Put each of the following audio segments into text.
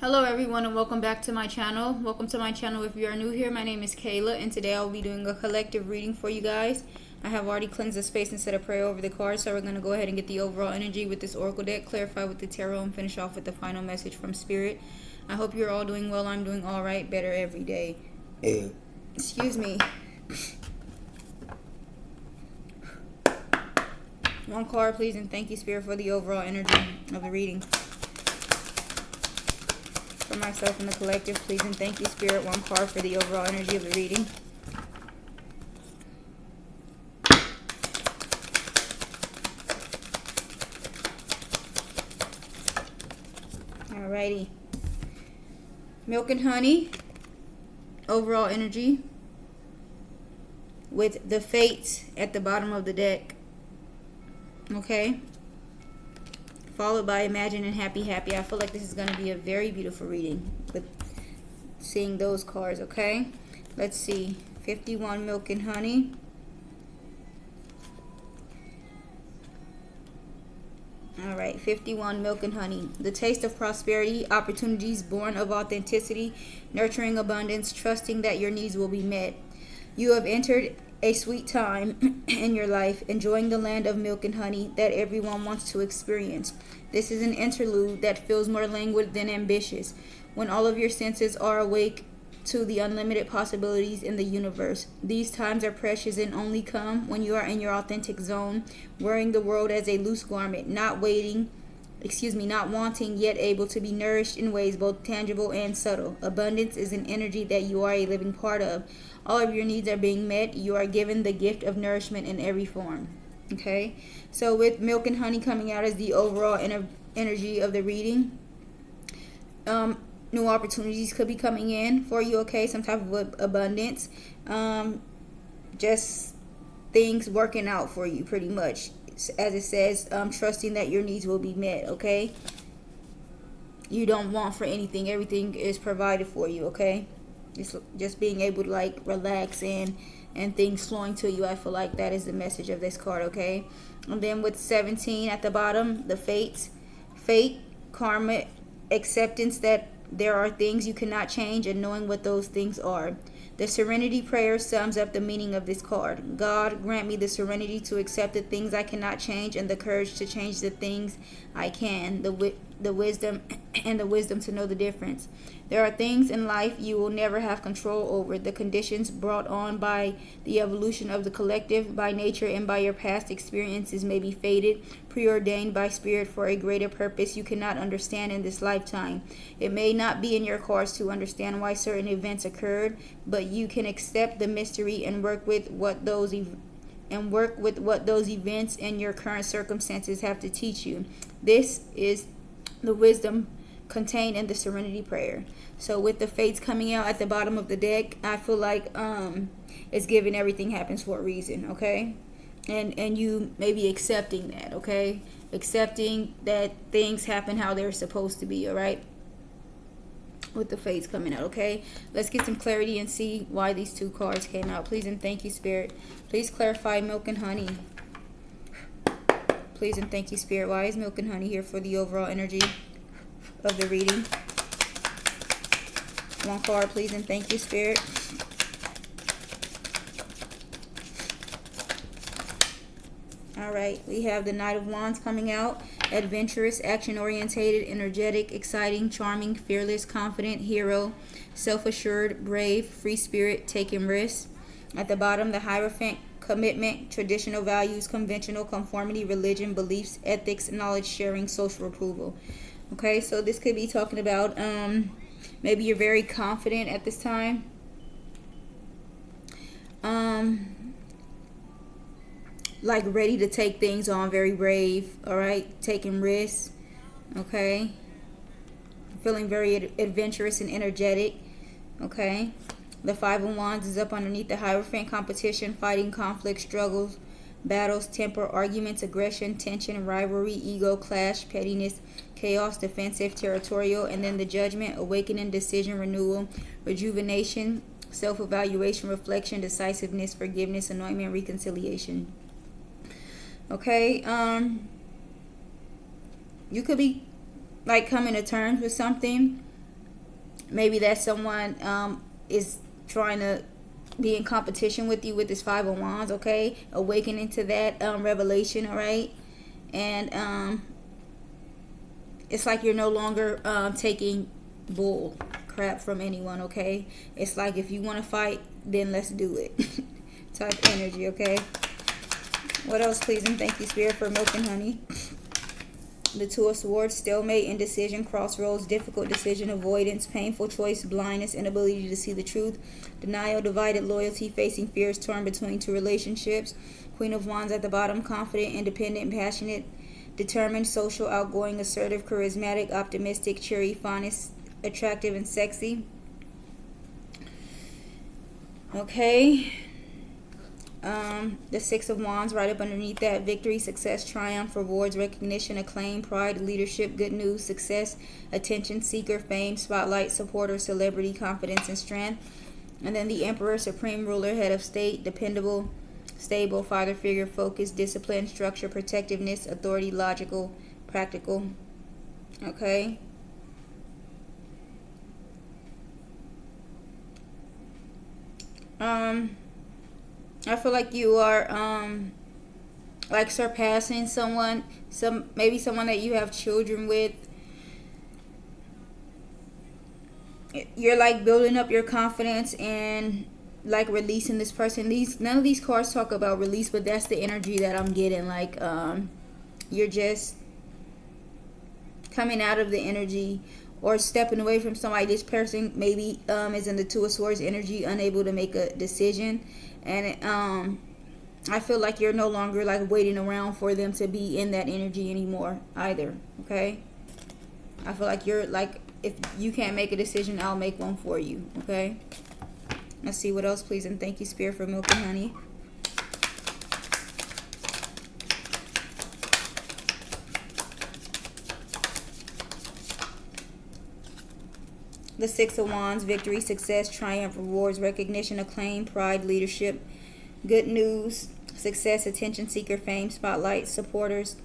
Hello everyone and welcome back to my channel. Welcome to my channel if you are new here. My name is Kayla and today I'll be doing a collective reading for you guys. I have already cleansed the space and said a prayer over the cards, so we're going to go ahead and get the overall energy with this oracle deck, clarify with the tarot, and finish off with the final message from Spirit. I hope you're all doing well. I'm doing alright, better every day. Excuse me. One card please, and thank you Spirit for the overall energy of the reading. For myself and the collective, please and thank you Spirit. One card for the overall energy of the reading. Alrighty. Milk and honey, overall energy, with the fates at the bottom of the deck. Okay. Followed by Imagine and Happy Happy. I feel like this is going to be a very beautiful reading with seeing those cards, okay? Let's see. 51, Milk and Honey. Alright, 51, Milk and Honey. The taste of prosperity, opportunities born of authenticity, nurturing abundance, trusting that your needs will be met. You have entered a sweet time in your life, enjoying the land of milk and honey that everyone wants to experience. This is an interlude that feels more languid than ambitious, when all of your senses are awake to the unlimited possibilities in the universe. These times are precious and only come when you are in your authentic zone, wearing the world as a loose garment, not wanting yet able to be nourished in ways both tangible and subtle. Abundance is an energy that you are a living part of. All of your needs are being met. You are given the gift of nourishment in every form. Okay, so with milk and honey coming out as the overall energy of the reading, new opportunities could be coming in for you. Okay, some type of abundance, just things working out for you pretty much. As it says, trusting that your needs will be met. Okay, you don't want for anything. Everything is provided for you. Okay, just being able to like relax and things flowing to you. I feel like that is the message of this card. Okay, and then with 17 at the bottom, the fate, karma, acceptance that there are things you cannot change and knowing what those things are. The serenity prayer sums up the meaning of this card. God, grant me the serenity to accept the things I cannot change and the courage to change the things I can. The wisdom and the wisdom to know the difference. There are things in life you will never have control over. The conditions brought on by the evolution of the collective, by nature, and by your past experiences may be fated, preordained by Spirit for a greater purpose you cannot understand in this lifetime. It may not be in your cards to understand why certain events occurred, but you can accept the mystery and work with what those events and your current circumstances have to teach you. This is the wisdom contained in the serenity prayer. So with the fates coming out at the bottom of the deck, I feel like it's giving everything happens for a reason. Okay, and you may be accepting that. Okay, accepting that things happen how they're supposed to be. All right, with the fates coming out. Okay, let's get some clarity and see why these two cards came out. Please and thank you Spirit. Please clarify milk and honey. Please and thank you Spirit. Why is milk and honey here for the overall energy of the reading? One card please and thank you Spirit. Alright, we have the Knight of Wands coming out. Adventurous, action-orientated, energetic, exciting, charming, fearless, confident, hero, self-assured, brave, free spirit, taking risks. At the bottom, the Hierophant, commitment, traditional values, conventional conformity, religion, beliefs, ethics, knowledge sharing, social approval. Okay, so this could be talking about maybe you're very confident at this time. Like ready to take things on, very brave. All right, taking risks. Okay, feeling very adventurous and energetic. Okay, the Five of Wands is up underneath the Hierophant. Competition, fighting, conflict, struggles, battles, temper, arguments, aggression, tension, rivalry, ego, clash, pettiness, chaos, defensive, territorial. And then the Judgment, awakening, decision, renewal, rejuvenation, self-evaluation, reflection, decisiveness, forgiveness, anointment, reconciliation. Okay, you could be like coming to terms with something Maybe that someone is trying to be in competition with you with this Five of Wands, okay? Awakening to that revelation, all right? And it's like you're no longer taking bull crap from anyone, okay? It's like if you want to fight, then let's do it type energy, okay? What else, please and thank you, Spirit, for milk and honey? The Two of Swords, stalemate, indecision, crossroads, difficult decision, avoidance, painful choice, blindness, inability to see the truth, denial, divided loyalty, facing fears, torn between two relationships. Queen of Wands at the bottom, confident, independent, passionate, determined, social, outgoing, assertive, charismatic, optimistic, cheery, honest, attractive, and sexy. Okay. The Six of Wands right up underneath that, victory, success, triumph, rewards, recognition, acclaim, pride, leadership, good news, success, attention seeker, fame, spotlight, supporter, celebrity, confidence, and strength. And then the Emperor, supreme ruler, head of state, dependable, stable, father figure, focus, discipline, structure, protectiveness, authority, logical, practical. Okay. I feel like you are like surpassing someone, maybe someone that you have children with. You're like building up your confidence and like releasing this person. None of these cards talk about release, but that's the energy that I'm getting. Like you're just coming out of the energy or stepping away from somebody. This person maybe is in the Two of Swords energy, unable to make a decision. And I feel like you're no longer like waiting around for them to be in that energy anymore either. Okay. I feel like you're like, if you can't make a decision, I'll make one for you. Okay. Let's see what else, please. And thank you, Spirit, for milk and honey. The Six of Wands, victory, success, triumph, rewards, recognition, acclaim, pride, leadership, good news, success, attention seeker, fame, spotlight, supporters,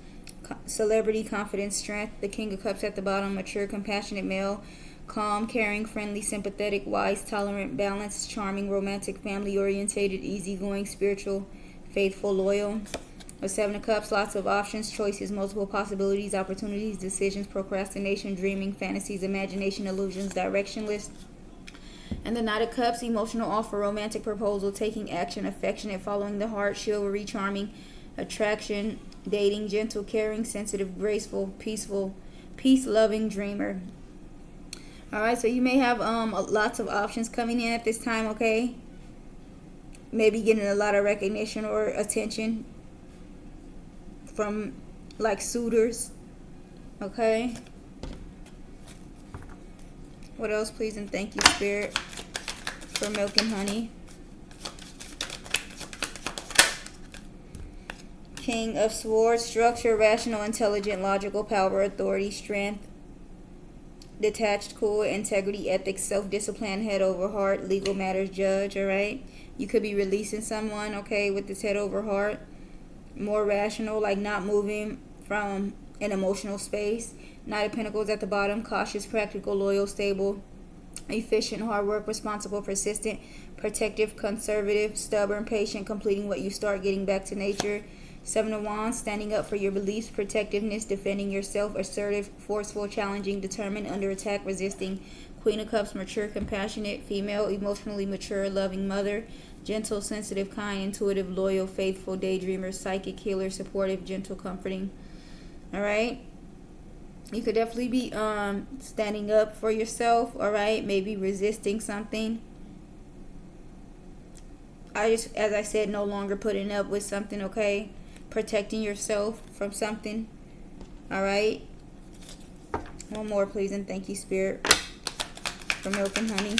celebrity, confidence, strength. The King of Cups at the bottom, mature, compassionate male, calm, caring, friendly, sympathetic, wise, tolerant, balanced, charming, romantic, family orientated, easygoing, spiritual, faithful, loyal. The Seven of Cups, lots of options, choices, multiple possibilities, opportunities, decisions, procrastination, dreaming, fantasies, imagination, illusions, directionless. And the Knight of Cups, emotional offer, romantic proposal, taking action, affectionate, following the heart, chivalry, charming, attraction, dating, gentle, caring, sensitive, graceful, peaceful, peace-loving, dreamer. Alright, so you may have lots of options coming in at this time, okay? Maybe getting a lot of recognition or attention from like suitors. Okay. What else, please and thank you, Spirit, for milk and honey. King of Swords, structure, rational, intelligent, logical, power, authority, strength, detached, cool, integrity, ethics, self-discipline, head over heart, legal matters, judge. All right. You could be releasing someone, okay, with this head over heart. More rational, like not moving from an emotional space. Knight of Pentacles at the bottom, cautious, practical, loyal, stable, efficient, hard work, responsible, persistent, protective, conservative, stubborn, patient, completing what you start, getting back to nature. Seven of Wands, standing up for your beliefs, protectiveness, defending yourself, assertive, forceful, challenging, determined, under attack, resisting. Queen of Cups, mature, compassionate, female, emotionally mature, loving mother. Gentle, sensitive, kind, intuitive, loyal, faithful, daydreamer, psychic, healer, supportive, gentle, comforting. All right. You could definitely be standing up for yourself. All right. Maybe resisting something. As I said, no longer putting up with something. Okay. Protecting yourself from something. All right. One more, please, and thank you, Spirit, for milk and honey.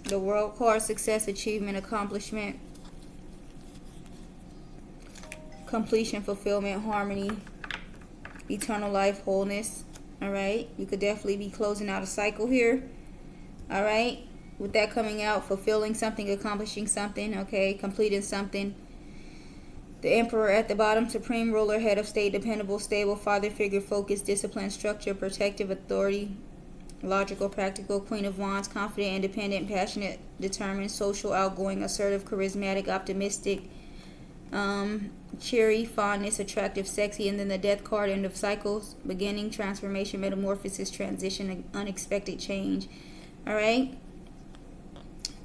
The World card, success, achievement, accomplishment, completion, fulfillment, harmony, eternal life, wholeness. All right. You could definitely be closing out a cycle here. All right. With that coming out, fulfilling something, accomplishing something, okay, completing something. The Emperor at the bottom, supreme ruler, head of state, dependable, stable, father figure, focus, discipline, structure, protective, authority, logical, practical. Queen of Wands, confident, independent, passionate, determined, social, outgoing, assertive, charismatic, optimistic, cheery, fondness, attractive, sexy. And then the Death card, end of cycles, beginning, transformation, metamorphosis, transition, unexpected change. All right.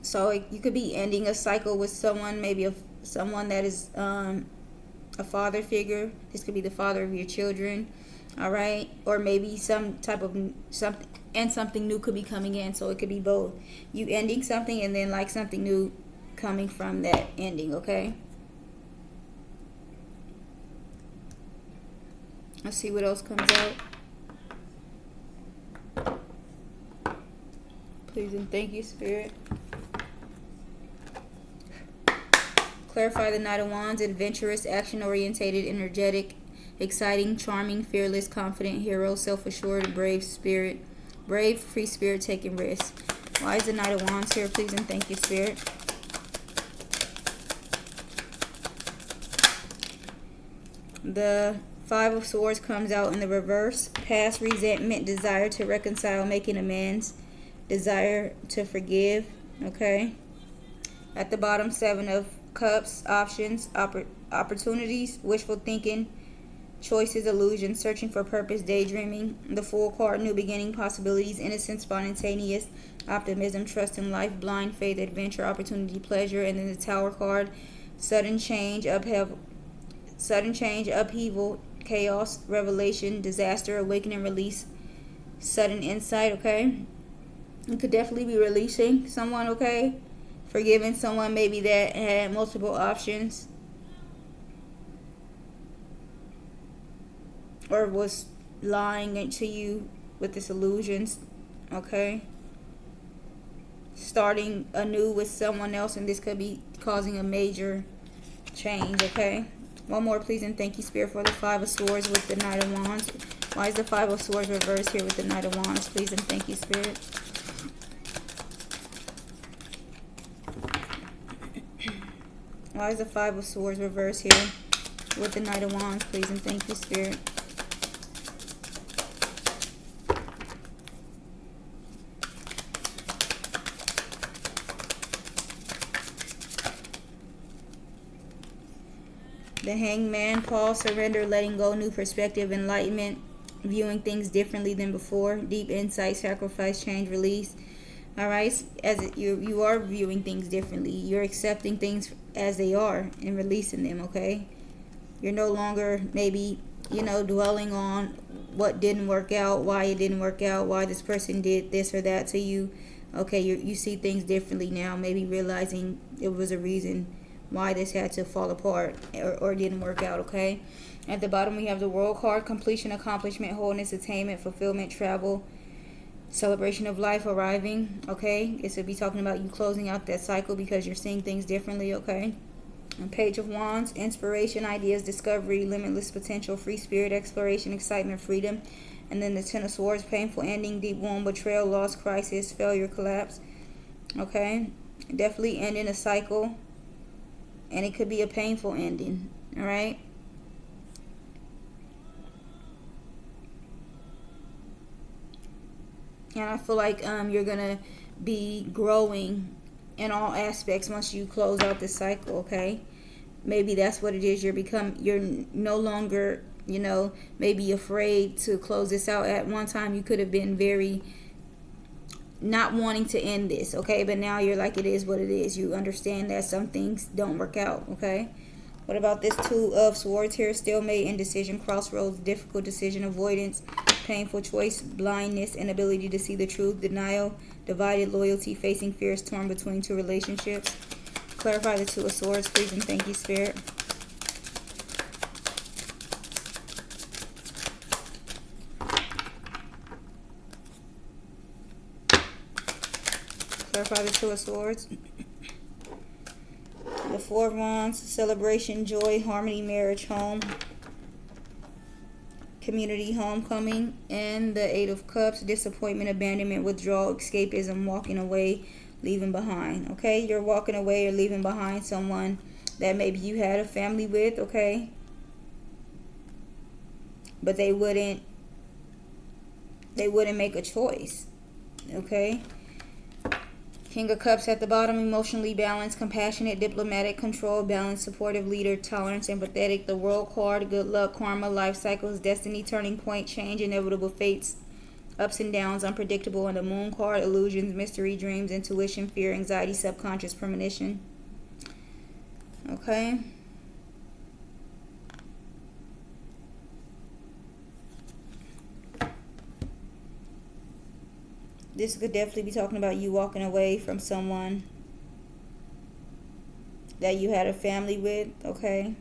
So you could be ending a cycle with someone, maybe someone that is a father figure. This could be the father of your children. All right. Or maybe some type of something, and something new could be coming in. So it could be both. You ending something and then like something new coming from that ending. Okay. Let's see what else comes out. Please and thank you, Spirit. Clarify the Knight of Wands, adventurous, action-orientated, energetic, exciting, charming, fearless, confident, hero, self-assured, brave spirit. Brave, free spirit, taking risks. Why is the Knight of Wands here? Please and thank you, Spirit. The Five of Swords comes out in the reverse. Past resentment, desire to reconcile, making amends, desire to forgive. Okay. At the bottom, Seven of Cups, options, opportunities, wishful thinking, choices, illusions, searching for purpose, daydreaming. The Fool card, new beginning, possibilities, innocence, spontaneous, optimism, trust in life, blind faith, adventure, opportunity, pleasure. And then the Tower card, sudden change, upheaval, chaos, revelation, disaster, awakening, release, sudden insight. Okay, you could definitely be releasing someone. Okay, forgiving someone maybe that had multiple options or was lying to you with this illusions. Okay, starting anew with someone else, and this could be causing a major change. Okay, one more please and thank you, Spirit, for the Five of Swords with the Knight of Wands. Why is the Five of Swords reversed here with the Knight of Wands? Please and thank you, Spirit. Why is the Five of Swords reversed here with the Knight of Wands? Please and thank you, Spirit. The Hangman, pause, surrender, letting go, new perspective, enlightenment, viewing things differently than before, deep insight, sacrifice, change, release. All right, you are viewing things differently. You're accepting things as they are and releasing them. Okay, you're no longer maybe dwelling on what didn't work out, why it didn't work out, why this person did this or that to you. Okay, you see things differently now. Maybe realizing it was a reason why this had to fall apart or didn't work out. Okay, at the bottom we have the World card, completion, accomplishment, wholeness, attainment, fulfillment, travel, celebration of life, arriving. Okay, this would be talking about you closing out that cycle because you're seeing things differently. Okay, and Page of Wands, inspiration, ideas, discovery, limitless potential, free spirit, exploration, excitement, freedom. And then the Ten of Swords, painful ending, deep wound, betrayal, loss, crisis, failure, collapse. Okay, definitely ending a cycle, and it could be a painful ending. All right. And I feel like you're going to be growing in all aspects once you close out this cycle, okay? Maybe that's what it is. You're no longer, maybe afraid to close this out. At one time, you could have been very not wanting to end this, okay? But now you're like, it is what it is. You understand that some things don't work out, okay? What about this Two of Swords here? Stalemate, indecision, crossroads, difficult decision, avoidance, painful choice, blindness, inability to see the truth, denial, divided loyalty, facing fears, torn between two relationships. Clarify the Two of Swords, please, and thank you, Spirit. Clarify the Two of Swords. The Four of Wands, celebration, joy, harmony, marriage, home, community, homecoming. And the Eight of Cups, disappointment, abandonment, withdrawal, escapism, walking away, leaving behind. Okay, you're walking away or leaving behind someone that maybe you had a family with, okay? But they wouldn't make a choice, okay? King of Cups at the bottom, emotionally balanced, compassionate, diplomatic, controlled, balanced, supportive leader, tolerant, empathetic. The World card, good luck, karma, life cycles, destiny, turning point, change, inevitable fates, ups and downs, unpredictable. And the Moon card, illusions, mystery, dreams, intuition, fear, anxiety, subconscious, premonition. Okay. This could definitely be talking about you walking away from someone that you had a family with, okay?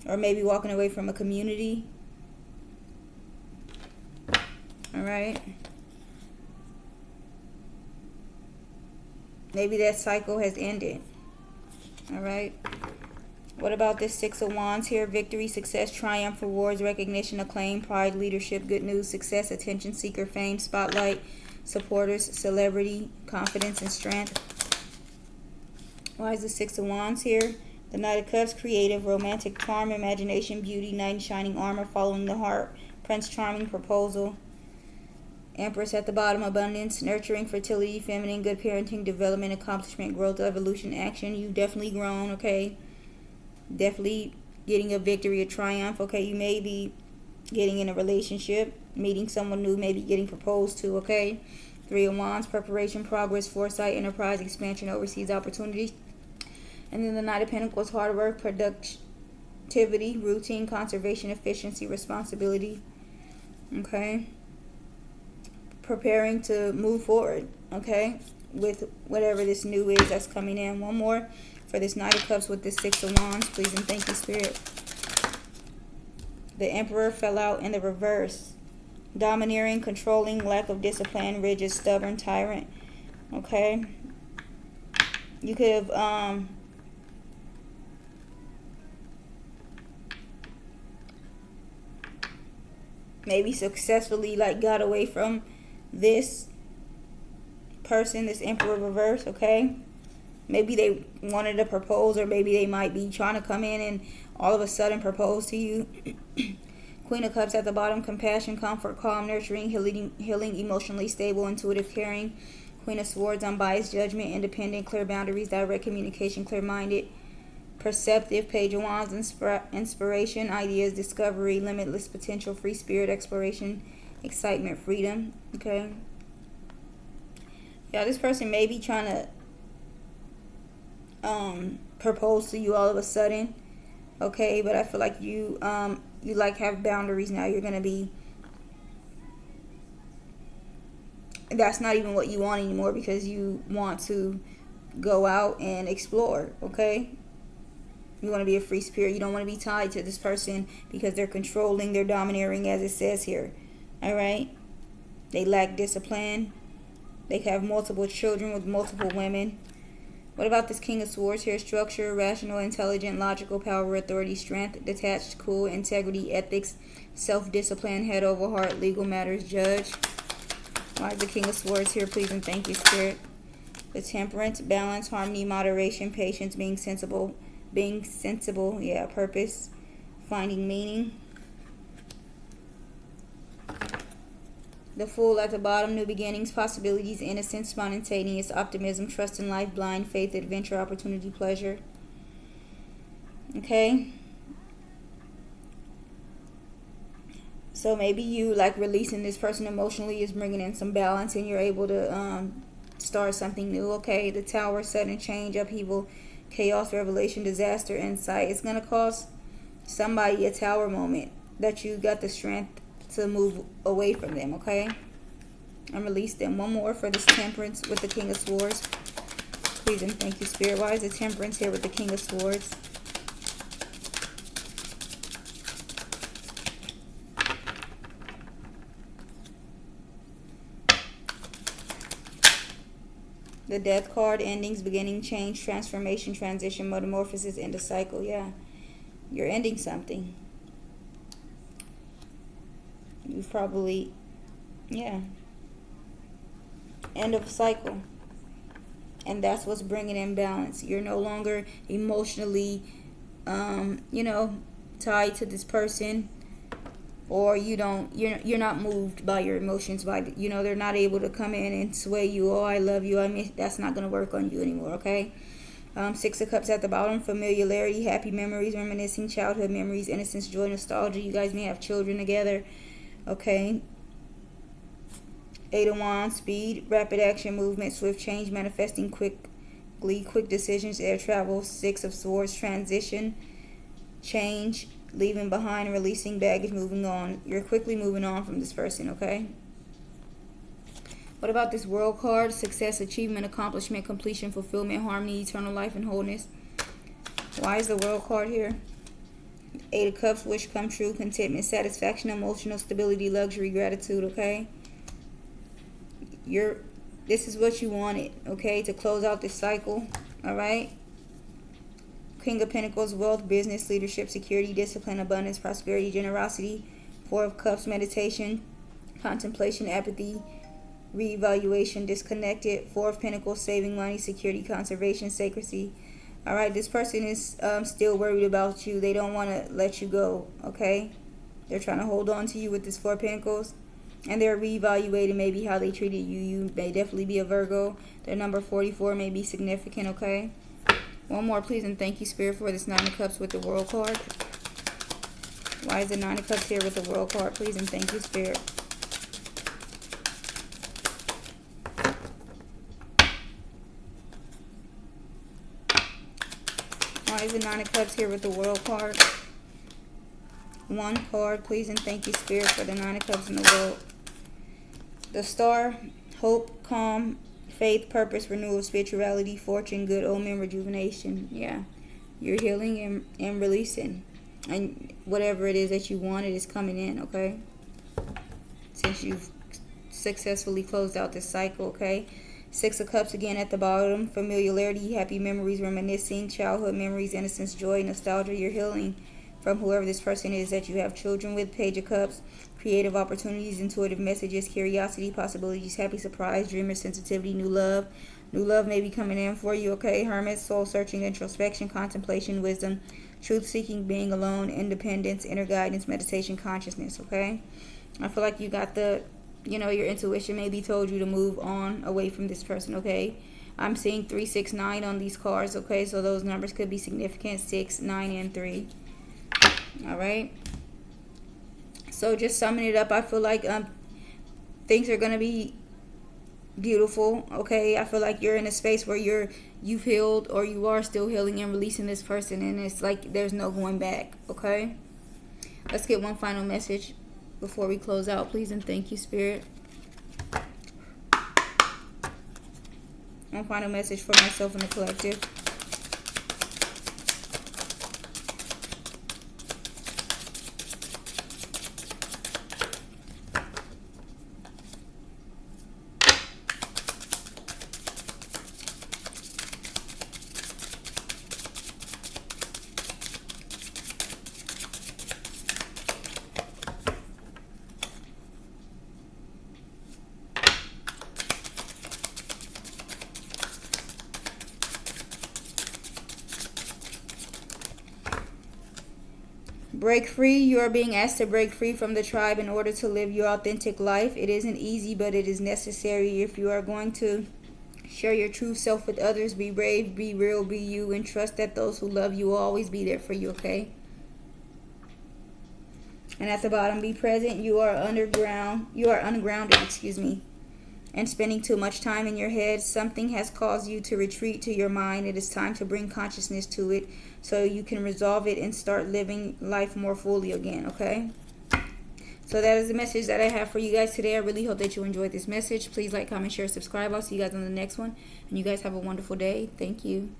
Or maybe walking away from a community. All right. Maybe that cycle has ended. All right. What about this Six of Wands here? Victory, success, triumph, rewards, recognition, acclaim, pride, leadership, good news, success, attention seeker, fame, spotlight, supporters, celebrity, confidence, and strength. Why is the Six of Wands here? The Knight of Cups, creative, romantic, charm, imagination, beauty, knight in shining armor, following the heart, Prince Charming, proposal. Empress at the bottom, abundance, nurturing, fertility, feminine, good parenting, development, accomplishment, growth, evolution, action. You've definitely grown, okay? Definitely getting a victory, a triumph, okay? You may be getting in a relationship, meeting someone new, maybe getting proposed to, okay? Three of Wands, preparation, progress, foresight, enterprise, expansion, overseas opportunities. And then the Knight of Pentacles, hard work, productivity, routine, conservation, efficiency, responsibility, okay? Preparing to move forward, okay? With whatever this new is that's coming in. One more for this Knight of Cups with this Six of Wands, please and thank you, Spirit. The Emperor fell out in the reverse. Domineering, controlling, lack of discipline, rigid, stubborn, tyrant. Okay? You could have maybe successfully got away from this person, this Emperor reverse, okay? Maybe they wanted to propose, or maybe they might be trying to come in and all of a sudden propose to you. Queen of Cups at the bottom, compassion, comfort, calm, nurturing, healing, emotionally stable, intuitive, caring. Queen of Swords, unbiased judgment, independent, clear boundaries, direct communication, clear-minded, perceptive. Page of Wands, inspiration, ideas, discovery, limitless potential, free spirit, exploration, excitement, freedom, okay? Yeah, this person may be trying to propose to you all of a sudden, okay? But I feel like you have boundaries now. You're gonna be, that's not even what you want anymore, because you want to go out and explore, okay? You want to be a free spirit. You don't want to be tied to this person because they're controlling, they're domineering, as it says here. All right? They lack discipline. They have multiple children with multiple women. What about this King of Swords here? Structure, rational, intelligent, logical, power, authority, strength, detached, cool, integrity, ethics, self-discipline, head over heart, legal matters, judge. Why is the King of Swords here? Please and thank you, Spirit. The Temperance, balance, harmony, moderation, patience, being sensible, yeah, purpose, finding meaning. The Fool at the bottom, new beginnings, possibilities, innocence, spontaneous, optimism, trust in life, blind faith, adventure, opportunity, pleasure. Okay? So maybe you, releasing this person emotionally is bringing in some balance, and you're able to start something new, okay? The Tower, sudden change, upheaval, chaos, revelation, disaster, insight. It's going to cost somebody a Tower moment that you got the strength to move away from them, okay? And release them. One more for this Temperance with the King of Swords. Please and thank you, Spirit. Why is the Temperance here with the King of Swords? The Death card, endings, beginning, change, transformation, transition, metamorphosis, end of cycle. Yeah, you're ending something. You've probably, yeah, end of a cycle. and that's what's bringing imbalance. You're no longer emotionally, tied to this person, or you're not moved by your emotions. They're not able to come in and sway you. Oh, I love you. That's not going to work on you anymore. Okay. Six of Cups at the bottom, familiarity, happy memories, reminiscing childhood memories, innocence, joy, nostalgia. You guys may have children together. Okay. Eight of Wands, speed, rapid action, movement, swift change, manifesting quickly, quick decisions, air travel. Six of Swords, transition, change, leaving behind, releasing baggage, moving on. You're quickly moving on from this person, okay? What about this World card? Success, achievement, accomplishment, completion, fulfillment, harmony, eternal life, and wholeness. Why is the World card here? Eight of Cups, wish come true, contentment, satisfaction, emotional stability, luxury, gratitude, okay? This is what you wanted, okay, to close out this cycle, all right? King of Pentacles, wealth, business, leadership, security, discipline, abundance, prosperity, generosity. Four of Cups, meditation, contemplation, apathy, reevaluation, disconnected. Four of Pentacles, saving money, security, conservation, sacredcy. All right, this person is still worried about you. They don't want to let you go, okay? They're trying to hold on to you with this Four of Pentacles. And they're reevaluating maybe how they treated you. You may definitely be a Virgo. Their number 44 may be significant, okay? One more, please, and thank you, Spirit, for this Nine of Cups with the World card. Why is the Nine of Cups here with the World card, please, and thank you, Spirit. Why is the Nine of Cups here with the World card? One card, please, and thank you, Spirit, for the Nine of Cups in the World. The Star, hope, calm, faith, purpose, renewal, spirituality, fortune, good omen, rejuvenation. Yeah, you're healing and releasing. And whatever it is that you wanted is coming in, okay? Since you've successfully closed out this cycle, okay? Six of Cups again at the bottom. Familiarity, happy memories, reminiscing, childhood memories, innocence, joy, nostalgia. You're healing from whoever this person is that you have children with. Page of Cups, creative opportunities, intuitive messages, curiosity, possibilities, happy surprise, dreamer, sensitivity, new love. New love may be coming in for you, okay? Hermit, soul searching, introspection, contemplation, wisdom, truth seeking, being alone, independence, inner guidance, meditation, consciousness, okay? I feel like you got your intuition maybe told you to move on away from this person, okay? I'm seeing 3, 6, 9 on these cards, okay? So those numbers could be significant, 6, 9, and 3. All right. So just summing it up, I feel like things are going to be beautiful, okay? I feel like you're in a space where you've healed, or you are still healing and releasing this person, and it's like there's no going back, okay? Let's get one final message before we close out, please, and thank you, Spirit. One final message for myself and the collective. Break free. You are being asked to break free from the tribe in order to live your authentic life. It isn't easy, but it is necessary if you are going to share your true self with others. Be brave, be real, be you, and trust that those who love you will always be there for you, okay? And at the bottom, be present. You are ungrounded, and spending too much time in your head. Something has caused you to retreat to your mind. It is time to bring consciousness to it so you can resolve it and start living life more fully again, okay? So that is the message that I have for you guys today. I really hope that you enjoyed this message. Please like, comment, share, subscribe. I'll see you guys on the next one. And you guys have a wonderful day. Thank you.